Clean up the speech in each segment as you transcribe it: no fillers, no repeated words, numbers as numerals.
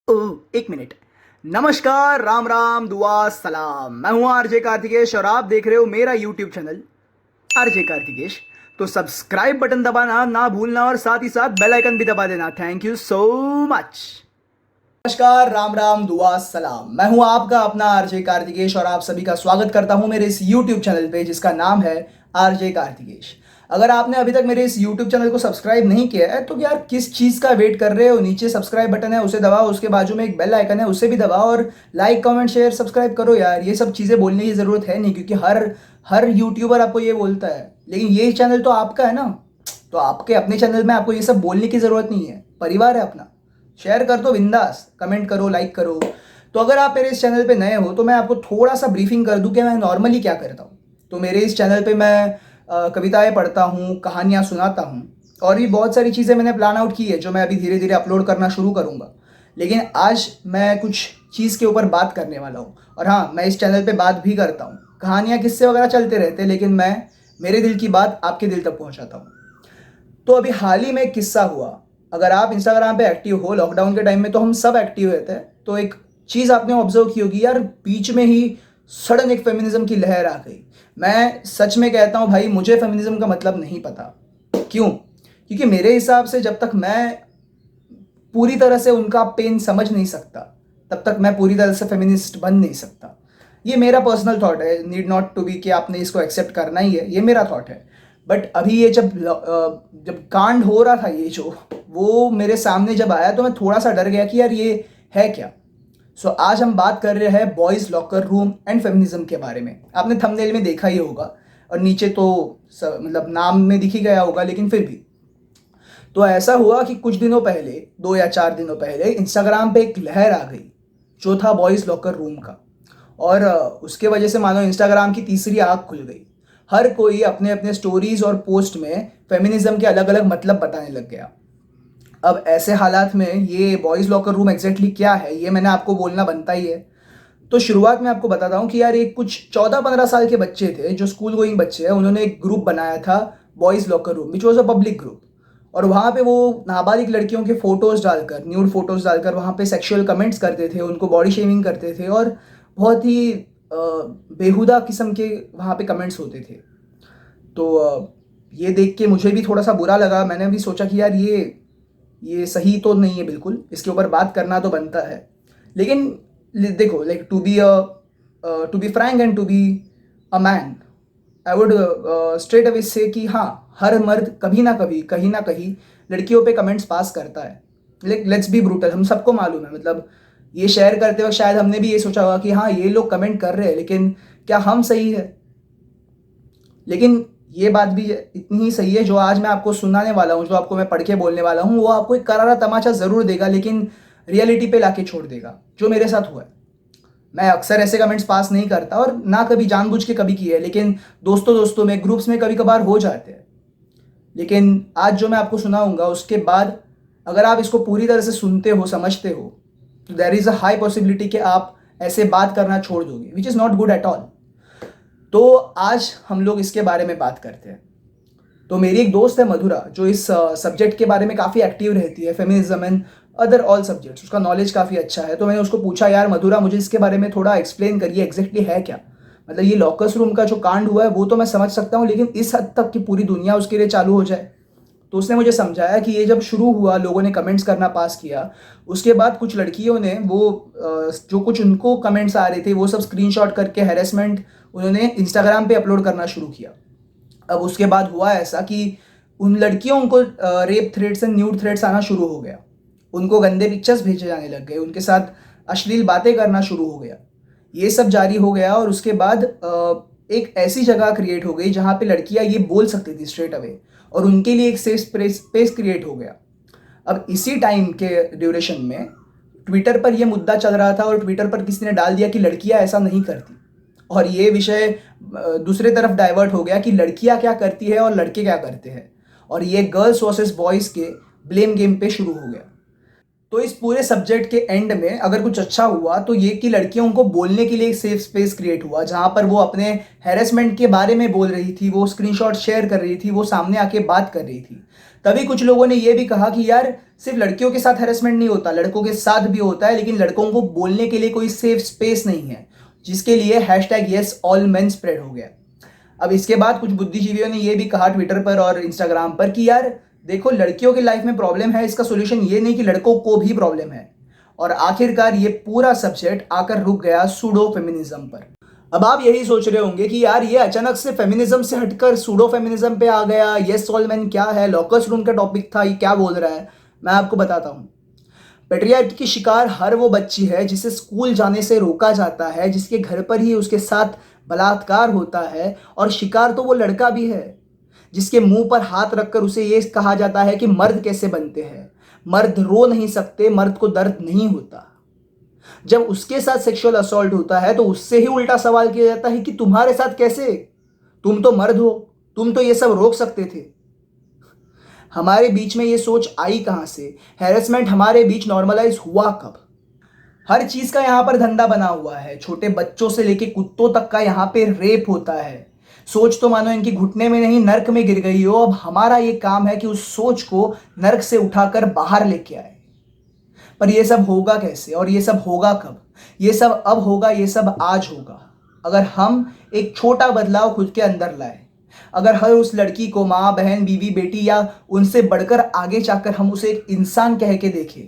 एक मिनट। नमस्कार, राम राम, दुआ सलाम। मैं हूं आरजे कार्तिकेश और आप देख रहे हो मेरा यूट्यूब चैनल आरजे कार्तिकेश। तो सब्सक्राइब बटन दबाना ना भूलना और साथ ही साथ बेल आइकन भी दबा देना। Thank you so much. नमस्कार, राम राम, दुआ सलाम। मैं हूं आपका अपना आरजे कार्तिकेश और आप सभी का स्वागत करता हूं मेरे इस यूट्यूब चैनल पे जिसका नाम है आरजे कार्तिकेश। अगर आपने अभी तक मेरे इस यूट्यूब चैनल को सब्सक्राइब नहीं किया है तो यार किस चीज़ का वेट कर रहे हो। नीचे सब्सक्राइब बटन है उसे दबाओ, उसके बाजू में एक बेल आइकन है उसे भी दबाओ और लाइक कमेंट शेयर सब्सक्राइब करो यार। ये सब चीज़ें बोलने की ज़रूरत है नहीं क्योंकि हर हर यूट्यूबर आपको ये बोलता है, लेकिन ये चैनल तो आपका है ना। तो आपके अपने चैनल में आपको ये सब बोलने की ज़रूरत नहीं है। परिवार है अपना, शेयर कर दो बिंदास, कमेंट करो, लाइक करो। तो अगर आप मेरे इस चैनल पे नए हो तो मैं आपको थोड़ा सा ब्रीफिंग कर दूं कि मैं नॉर्मली क्या करता हूँ। तो मेरे इस चैनल पे मैं कविताएं पढ़ता हूँ, कहानियाँ सुनाता हूँ और भी बहुत सारी चीज़ें मैंने प्लान आउट की है जो मैं अभी धीरे धीरे अपलोड करना शुरू करूँगा। लेकिन आज मैं कुछ चीज़ के ऊपर बात करने वाला हूँ। और हाँ, मैं इस चैनल पे बात भी करता हूँ, कहानियाँ किस्से वगैरह चलते रहते हैं, लेकिन मैं मेरे दिल की बात आपके दिल तक पहुँचाता हूँ। तो अभी हाल ही में एक किस्सा हुआ। अगर आप इंस्टाग्राम पे एक्टिव हो, लॉकडाउन के टाइम में तो हम सब एक्टिव रहते हैं, तो एक चीज़ आपने ऑब्जर्व की होगी यार, बीच में ही सडन एक फेमिनिज्म की लहर आ गई। मैं सच में कहता हूँ भाई, मुझे फेमिनिज्म का मतलब नहीं पता। क्यों? क्योंकि मेरे हिसाब से जब तक मैं पूरी तरह से उनका पेन समझ नहीं सकता तब तक मैं पूरी तरह से फेमिनिस्ट बन नहीं सकता। ये मेरा पर्सनल थॉट है, नीड नॉट टू बी कि आपने इसको एक्सेप्ट करना ही है, ये मेरा थॉट है। बट अभी ये जब कांड हो रहा था, ये जो वो मेरे सामने जब आया तो मैं थोड़ा सा डर गया कि यार ये है क्या। सो आज हम बात कर रहे हैं boys locker room and feminism के बारे में। आपने थंबनेल में देखा ही होगा और नीचे तो मतलब नाम में दिख ही गया होगा, लेकिन फिर भी। तो ऐसा हुआ कि कुछ दिनों पहले, 2 या 4 दिनों पहले इंस्टाग्राम पे एक लहर आ गई जो था बॉयज़ लॉकर रूम का। और उसके वजह से मानो इंस्टाग्राम की तीसरी आँख खुल गई। हर कोई अपने अपने स्टोरीज और पोस्ट में फेमिनिज्म के अलग अलग मतलब बताने लग गया। अब ऐसे हालात में ये बॉयज़ लॉकर रूम एग्जैक्टली क्या है ये मैंने आपको बोलना बनता ही है। तो शुरुआत में आपको बताता हूँ कि यार एक कुछ 14-15 साल के बच्चे थे जो स्कूल गोइंग बच्चे हैं, उन्होंने एक ग्रुप बनाया था boys locker room, which was a public group. और वहाँ पे वो नाबालिग लड़कियों के फोटोज़ डालकर, न्यूड फोटोज़ डालकर वहाँ पे सेक्सुअल कमेंट्स करते थे, उनको बॉडी शेमिंग करते थे और बहुत ही बेहुदा किस्म के वहाँ पे कमेंट्स होते थे। तो ये देख के मुझे भी थोड़ा सा बुरा लगा। मैंने भी सोचा कि यार ये सही तो नहीं है बिल्कुल, इसके ऊपर बात करना तो बनता है। लेकिन देखो, like to be frank and to be a man, I would straight away say कि हाँ, हर मर्द कभी ना कभी कहीं ना कहीं लड़कियों पे कमेंट्स पास करता है। लेट्स बी ब्रूटल, हम सबको मालूम है। मतलब ये शेयर करते वक्त शायद हमने भी ये सोचा होगा कि हाँ, ये लोग कमेंट कर रहे हैं, लेकिन क्या हम सही है? लेकिन ये बात भी इतनी ही सही है, जो आज मैं आपको सुनाने वाला हूँ, जो आपको मैं पढ़ के बोलने वाला हूँ, वो आपको एक करारा तमाचा ज़रूर देगा, लेकिन रियलिटी पे लाके छोड़ देगा, जो मेरे साथ हुआ है। मैं अक्सर ऐसे कमेंट्स पास नहीं करता और ना कभी जानबूझ के कभी किए, लेकिन दोस्तों दोस्तों में, ग्रुप्स में कभी कभार हो जाते हैं। लेकिन आज जो मैं आपको सुनाऊंगा उसके बाद अगर आप इसको पूरी तरह से सुनते हो, समझते हो, तो there is a high possibility कि आप ऐसे बात करना छोड़ दोगे, which is not good at all. तो आज हम लोग इसके बारे में बात करते हैं। तो मेरी एक दोस्त है मधुरा, जो इस सब्जेक्ट के बारे में काफ़ी एक्टिव रहती है, feminism and other all subjects, उसका नॉलेज काफ़ी अच्छा है। तो मैंने उसको पूछा, यार मधुरा, मुझे इसके बारे में थोड़ा एक्सप्लेन करिए, एग्जैक्टली है क्या। मतलब ये लॉकर्स रूम का जो कांड हुआ है वो तो मैं समझ सकता हूँ, लेकिन इस हद तक कि पूरी दुनिया उसके लिए चालू हो जाए। तो उसने मुझे समझाया कि ये जब शुरू हुआ, लोगों ने कमेंट्स करना पास किया, उसके बाद कुछ लड़कियों ने वो जो कुछ उनको कमेंट्स आ रहे थे वो सब स्क्रीनशॉट करके हैरेसमेंट उन्होंने इंस्टाग्राम पे अपलोड करना शुरू किया। अब उसके बाद हुआ ऐसा कि उन लड़कियों को rape threats and nude threats आना शुरू हो गया, उनको गंदे पिक्चर्स भेजे जाने लग गए, उनके साथ अश्लील बातें करना शुरू हो गया। ये सब जारी हो गया और उसके बाद एक ऐसी जगह क्रिएट हो गई जहाँ पे लड़कियाँ ये बोल सकती थी स्ट्रेट अवे, और उनके लिए एक सेफ स्पेस क्रिएट हो गया। अब इसी टाइम के ड्यूरेशन में ट्विटर पर यह मुद्दा चल रहा था और ट्विटर पर किसी ने डाल दिया कि लड़कियां ऐसा नहीं करती, और ये विषय दूसरे तरफ डाइवर्ट हो गया कि लड़कियां क्या करती है और लड़के क्या करते हैं, और ये गर्ल्स वर्सेस बॉयज़ के ब्लेम गेम पे शुरू हो गया। तो इस पूरे सब्जेक्ट के एंड में अगर कुछ अच्छा हुआ तो ये कि लड़कियों को बोलने के लिए एक सेफ स्पेस क्रिएट हुआ, जहाँ पर वो अपने हैरेसमेंट के बारे में बोल रही थी, वो स्क्रीनशॉट शेयर कर रही थी, वो सामने आके बात कर रही थी, तभी कुछ लोगों ने यह भी कहा कि यार सिर्फ लड़कियों के साथ हैरेसमेंट नहीं होता, लड़कों के साथ भी होता है, लेकिन लड़कों को बोलने के लिए कोई सेफ स्पेस नहीं है, जिसके लिए hashtag yes all main spread हो गया। अब इसके बाद कुछ बुद्धिजीवियों ने यह भी कहा ट्विटर पर और इंस्टाग्राम पर कि यार देखो, लड़कियों की लाइफ में प्रॉब्लम है, इसका सोल्यूशन ये नहीं कि लड़कों को भी प्रॉब्लम है। और आखिरकार ये पूरा सब्जेक्ट आकर रुक गया सूडो फेमिनिज्म पर। अब आप यही सोच रहे होंगे कि यार ये अचानक से फेमिनिज्म से हटकर सूडो फेमिनिज्म पे आ गया, येस ऑल मेन क्या है, लॉकर्स रूम का टॉपिक था, ये क्या बोल रहा है। मैं आपको बताता हूँ। पेट्रियार्की की शिकार हर वो बच्ची है जिसे स्कूल जाने से रोका जाता है, जिसके घर पर ही उसके साथ बलात्कार होता है, और शिकार तो वो लड़का भी है जिसके मुंह पर हाथ रखकर उसे ये कहा जाता है कि मर्द कैसे बनते हैं, मर्द रो नहीं सकते, मर्द को दर्द नहीं होता। जब उसके साथ सेक्सुअल असॉल्ट होता है तो उससे ही उल्टा सवाल किया जाता है कि तुम्हारे साथ कैसे, तुम तो मर्द हो, तुम तो ये सब रोक सकते थे। हमारे बीच में ये सोच आई कहां से? हैरेसमेंट हमारे बीच नॉर्मलाइज हुआ कब? हर चीज का यहां पर धंधा बना हुआ है, छोटे बच्चों से लेके कुत्तों तक का यहां पे रेप होता है। सोच तो मानो इनकी घुटने में नहीं नर्क में गिर गई हो। अब हमारा ये काम है कि उस सोच को नर्क से उठाकर बाहर लेके आए। पर ये सब होगा कैसे और ये सब होगा कब? ये सब अब होगा, ये सब आज होगा, अगर हम एक छोटा बदलाव खुद के अंदर लाए। अगर हर उस लड़की को माँ, बहन, बीवी, बेटी या उनसे बढ़कर आगे जाकर हम उसे एक इंसान कह के देखें,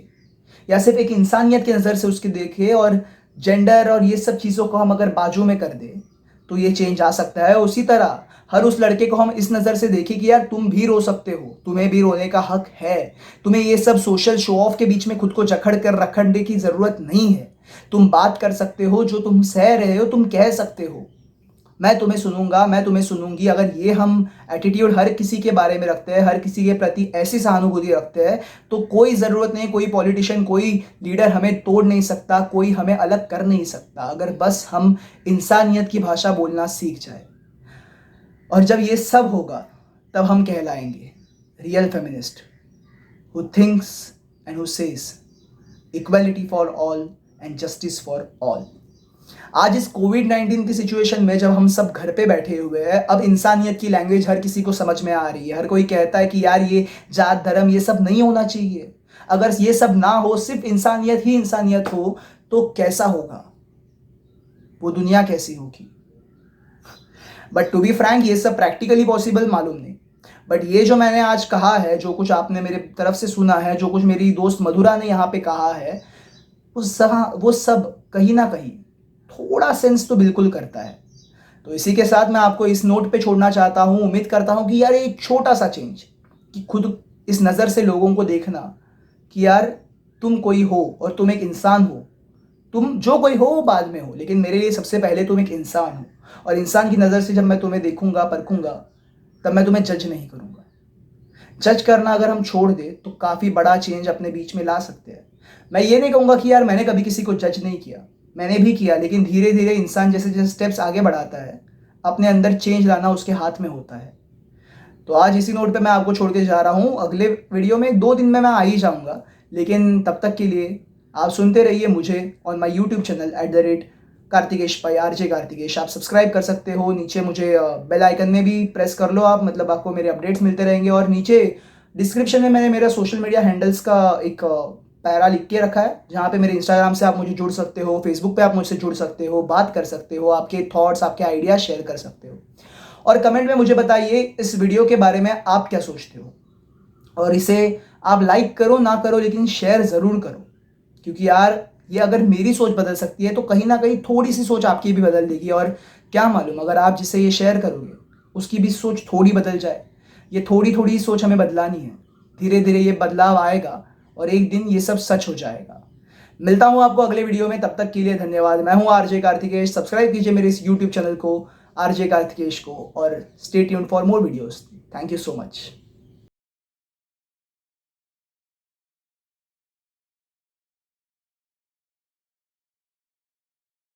या सिर्फ एक इंसानियत की नज़र से उसके देखें, और जेंडर और ये सब चीज़ों को हम अगर बाजू में कर दें, तो ये चेंज आ सकता है। उसी तरह हर उस लड़के को हम इस नज़र से देखें कि यार तुम भी रो सकते हो, तुम्हें भी रोने का हक है, तुम्हें ये सब सोशल शो ऑफ के बीच में खुद को जकड़ कर रखने की ज़रूरत नहीं है। तुम बात कर सकते हो, जो तुम सह रहे हो तुम कह सकते हो। मैं तुम्हें सुनूंगा, मैं तुम्हें सुनूंगी। अगर ये हम एटीट्यूड हर किसी के बारे में रखते हैं, हर किसी के प्रति ऐसी सहानुभूति रखते हैं, तो कोई ज़रूरत नहीं, कोई पॉलिटिशियन, कोई लीडर हमें तोड़ नहीं सकता, कोई हमें अलग कर नहीं सकता, अगर बस हम इंसानियत की भाषा बोलना सीख जाए। और जब ये सब होगा तब हम कहलाएंगे real feminist, who thinks and who says equality for all and justice for all. आज इस कोविड-19 की सिचुएशन में जब हम सब घर पे बैठे हुए हैं, अब इंसानियत की लैंग्वेज हर किसी को समझ में आ रही है। हर कोई कहता है कि यार ये जात धर्म ये सब नहीं होना चाहिए। अगर ये सब ना हो, सिर्फ इंसानियत ही इंसानियत हो, तो कैसा होगा, वो दुनिया कैसी होगी? बट टू बी फ्रैंक, ये सब प्रैक्टिकली पॉसिबल मालूम नहीं। बट ये जो मैंने आज कहा है, जो कुछ आपने मेरे तरफ से सुना है, जो कुछ मेरी दोस्त मधुरा ने यहाँ पे कहा है, वो सब कहीं ना कहीं थोड़ा सेंस तो बिल्कुल करता है। तो इसी के साथ मैं आपको इस नोट पे छोड़ना चाहता हूँ। उम्मीद करता हूँ कि यार एक छोटा सा चेंज, कि खुद इस नज़र से लोगों को देखना कि यार तुम कोई हो और तुम एक इंसान हो। तुम जो कोई हो वो बाद में हो, लेकिन मेरे लिए सबसे पहले तुम एक इंसान हो। और इंसान की नज़र से जब मैं तुम्हें देखूंगा, परखूंगा, तब मैं तुम्हें जज नहीं करूंगा। जज करना अगर हम छोड़ दे तो काफ़ी बड़ा चेंज अपने बीच में ला सकते हैं। मैं ये नहीं कहूँगा कि यार मैंने कभी किसी को जज नहीं किया, मैंने भी किया, लेकिन धीरे धीरे इंसान जैसे जैसे स्टेप्स आगे बढ़ाता है, अपने अंदर चेंज लाना उसके हाथ में होता है। तो आज इसी नोट पे मैं आपको छोड़ के जा रहा हूँ। अगले वीडियो में 2 दिन में मैं आ ही जाऊँगा, लेकिन तब तक के लिए आप सुनते रहिए मुझे on my YouTube channel @Kartikesh भाई, RJ कार्तिकेश। आप सब्सक्राइब कर सकते हो, नीचे मुझे बेल आइकन में भी प्रेस कर लो आप, मतलब आपको मेरे अपडेट्स मिलते रहेंगे। और नीचे डिस्क्रिप्शन में मैंने मेरा सोशल मीडिया हैंडल्स का एक पैरा लिख के रखा है, जहाँ पे मेरे इंस्टाग्राम से आप मुझे जुड़ सकते हो, फेसबुक पे आप मुझसे जुड़ सकते हो, बात कर सकते हो, आपके थॉट्स, आपके आइडियाज शेयर कर सकते हो। और कमेंट में मुझे बताइए इस वीडियो के बारे में आप क्या सोचते हो, और इसे आप लाइक करो ना करो, लेकिन शेयर ज़रूर करो, क्योंकि यार ये अगर मेरी सोच बदल सकती है तो कहीं ना कहीं थोड़ी सी सोच आपकी भी बदल देगी। और क्या मालूम, अगर आप जिसे ये शेयर करोगे उसकी भी सोच थोड़ी बदल जाए। ये थोड़ी थोड़ी सोच हमें बदलानी है, धीरे धीरे ये बदलाव आएगा और एक दिन ये सब सच हो जाएगा। मिलता हूँ आपको अगले वीडियो में, तब तक के लिए धन्यवाद। मैं हूँ RJ कार्तिकेश। सब्सक्राइब कीजिए मेरे इस यूट्यूब चैनल को RJ कार्तिकेश को, और stay tuned for more videos. Thank you so much.